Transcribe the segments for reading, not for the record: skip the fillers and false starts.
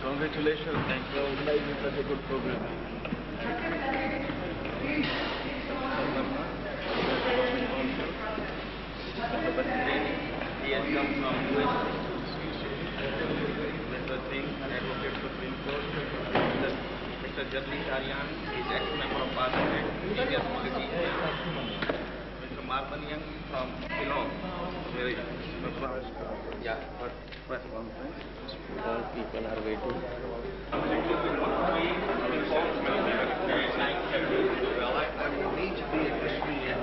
Congratulations. Thank you. Organizing such a good program. He has come from US. Mr. Singh, Advocate Supreme Court. Mr. Jagdish Aryan is ex-member of Parliament, senior politician. Mr. Marvanian from Ceylon. Very yeah, press conference. All people are waiting. Well, I will need to be at this meeting.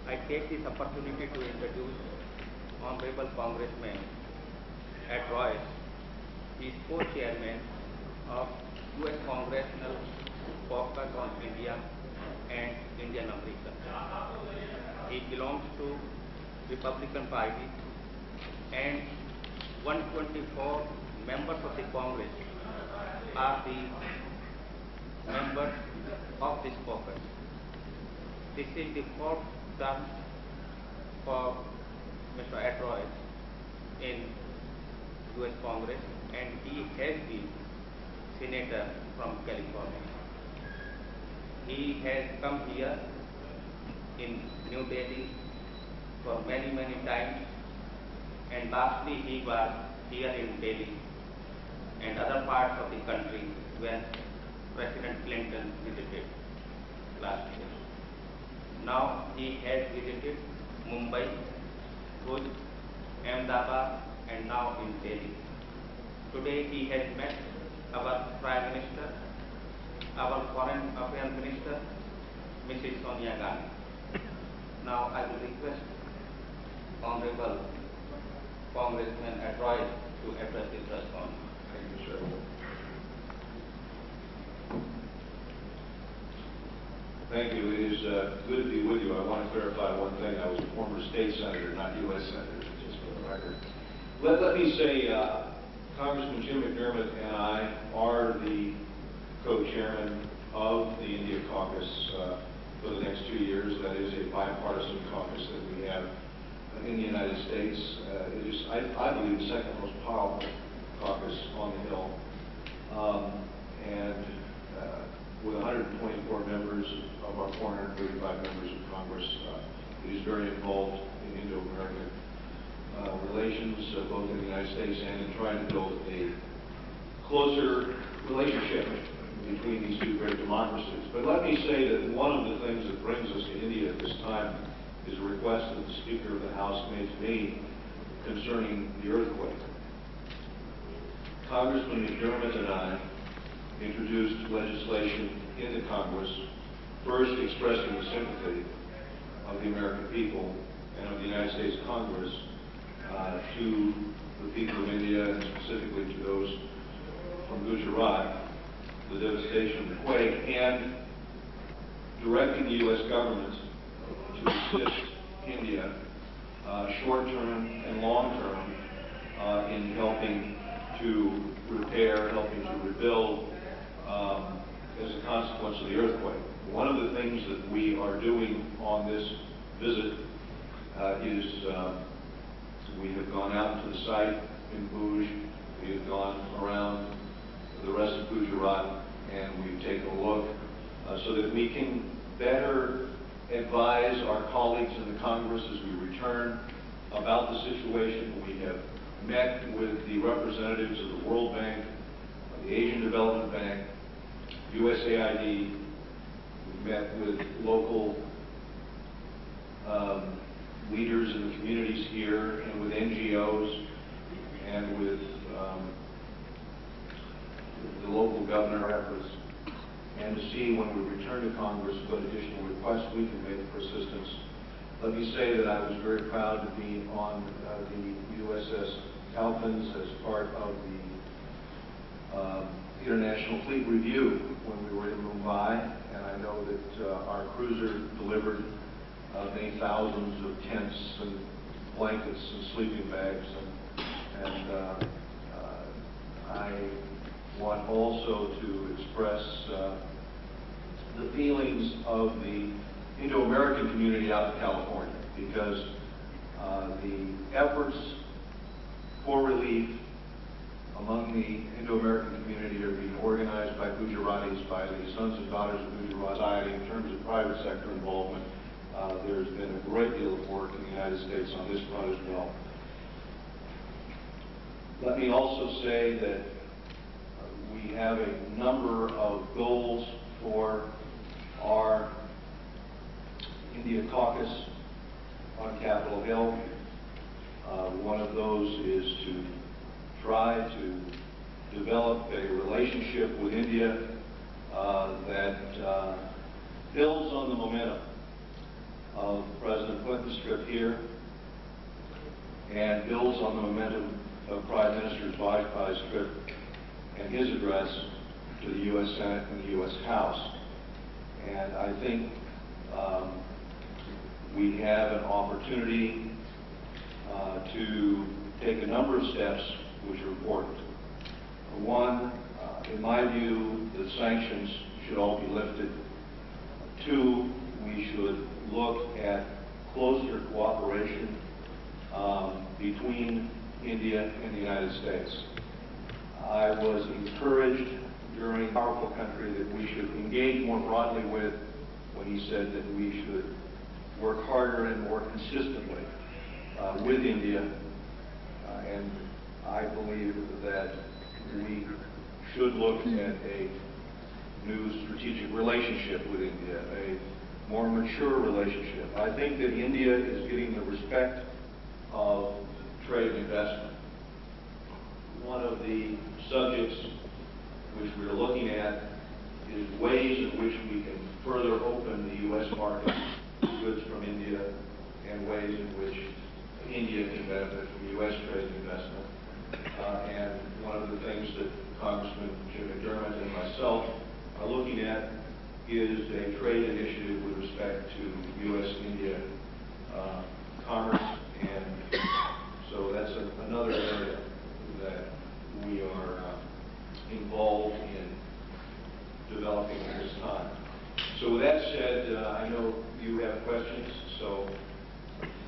I take this opportunity to introduce Honorable Congressman Ed Royce. He is co-chairman of U.S. Congressional Caucus on India and Indian American. He belongs to Republican Party and 124 members of the Congress are the members of this caucus. This is the fourth term for Mr. Ed Royce in U.S. Congress, and he has been Senator from California. He has come here in New Delhi for many times, and lastly he was here in Delhi and other parts of the country when President Clinton visited last year. Now he has visited Mumbai, Bhuj, Ahmedabad, and now in Delhi. Today he has met our Prime Minister, our Foreign Affairs Minister, Mrs. Sonia Gandhi. Now I will request Honorable Congressman Ed Royce to address this press conference. Thank you, sir. Thank you. It is good to be with you. I want to clarify one thing. I was a former state senator, not U.S. senator, just for the record. Let me say, Congressman Jim McDermott and I are the co-chairman of the India Caucus for the next 2 years. That is a bipartisan caucus that we have in the United States. It is, I believe, the second most powerful caucus on the Hill. 424 members of our 435 members of Congress. It is very involved in Indo-American relations, both in the United States and in trying to build a closer relationship between these two great democracies. But let me say that one of the things that brings us to India at this time is a request that the Speaker of the House made to me concerning the earthquake. Congressman McDermott and I introduced legislation in the Congress, first expressing the sympathy of the American people and of the United States Congress to the people of India, and specifically to those from Gujarat, the devastation of the quake, and directing the U.S. government to assist India short-term and long-term in helping to repair, helping to rebuild as a consequence of the earthquake. One of the things that we are doing on this visit is we have gone out to the site in Bhuj, we have gone around the rest of Gujarat, and we've taken a look so that we can better advise our colleagues in the Congress as we return about the situation. We have met with the representatives of the World Bank, the Asian Development Bank, USAID. We've met with local leaders in the communities here, and with NGOs, and with the local governor efforts, and to see when we return to Congress what additional requests we can make for assistance. Let me say that I was very proud to be on the USS Alphons as part of the International Fleet Review when we were in Mumbai, and I know that our cruiser delivered many thousands of tents and blankets and sleeping bags, and I want also to express the feelings of the Indo-American community out in California, because the efforts for relief among the Indo-American community are being organized by Gujaratis, by the sons and daughters of Gujarat society. In terms of private sector involvement, there's been a great deal of work in the United States on this front as well. Let me also say that we have a number of goals for our India caucus on Capitol Hill. One of those is to try to develop a relationship with India that builds on the momentum of President Clinton's trip here and builds on the momentum of Prime Minister Vajpayee's trip and his address to the U.S. Senate and the U.S. House. And I think we have an opportunity to take a number of steps which are important. One, in my view, the sanctions should all be lifted. Two, we should look at closer cooperation between India and the United States. I was encouraged during a powerful country that we should engage more broadly with when he said that we should work harder and more consistently with India, and I believe that we should look at a new strategic relationship with India, a more mature relationship. I think that India is getting the respect of trade and investment. One of the subjects which we're looking at is ways in which we can further open the U.S. market to goods from India, and ways in which India can benefit from U.S. trade and investment. And one of the things that Congressman Jim McDermott and myself are looking at is a trade initiative with respect to U.S.-India commerce, and so that's another area that we are involved in developing at this time. So with that said, I know you have questions, so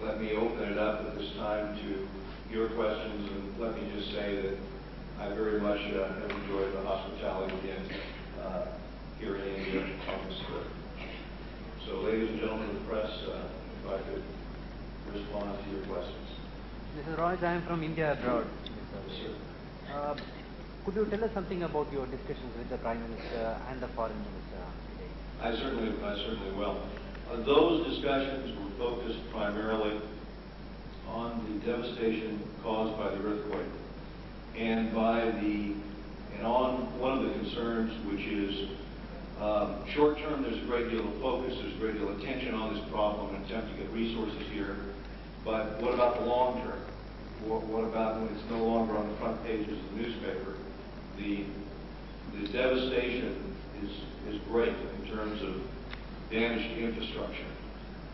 let me open it up at this time to your questions, and let me just say that I very much have enjoyed the hospitality again here in India on Royce, I am from India abroad. Could you tell us something about your discussions with the Prime Minister and the Foreign Minister today? I certainly will. Those discussions were focused primarily on the devastation caused by the earthquake and on one of the concerns, which is short term. There's a great deal of focus, there's a great deal of attention on this problem, and attempt to get resources here. But what about the long term? What about when it's no longer on the front pages of the newspaper? The devastation is great in terms of damage to infrastructure.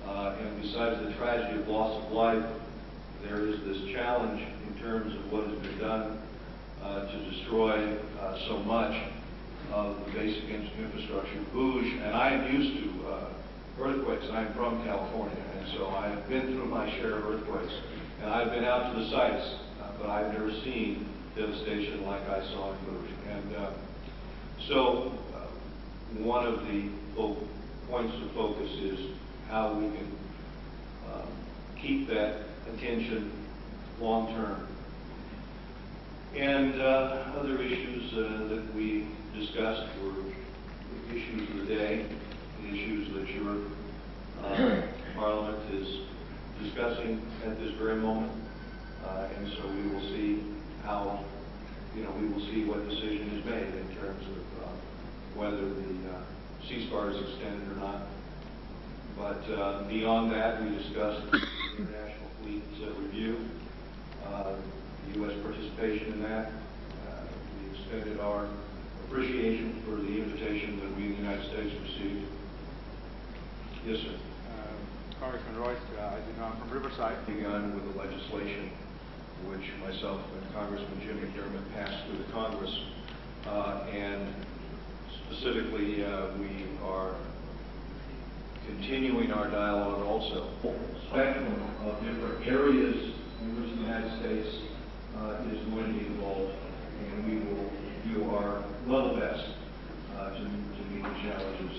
And besides the tragedy of loss of life, there is this challenge in terms of what has been done to destroy so much of the basic infrastructure. And I am used to earthquakes. I'm from California, and so I have been through my share of earthquakes. And I've been out to the sites, but I've never seen devastation like I saw in Bush. And so one of the points of focus is how we can keep that attention long term. And other issues that we discussed were the issues of the day, the issues that your Parliament is discussing at this very moment. And so we will see how, we will see what decision is made in terms of whether the ceasefire is extended or not. But beyond that, we discussed the International Fleet Review, the U.S. participation in that. We extended our appreciation for the invitation that we in the United States received. Yes, sir. Congressman Royce, as you know, I'm from Riverside. Begun with the legislation which myself and Congressman Jim McDermott passed through the Congress. And specifically, we are continuing our dialogue also. Spectrum of different areas in which the United States is going to be involved, and we will do our level best to meet the challenges.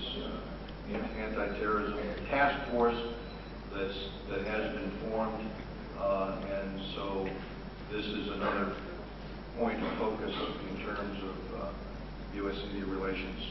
Anti-terrorism task force that has been formed, and so this is another point of focus in terms of U.S.-India relations.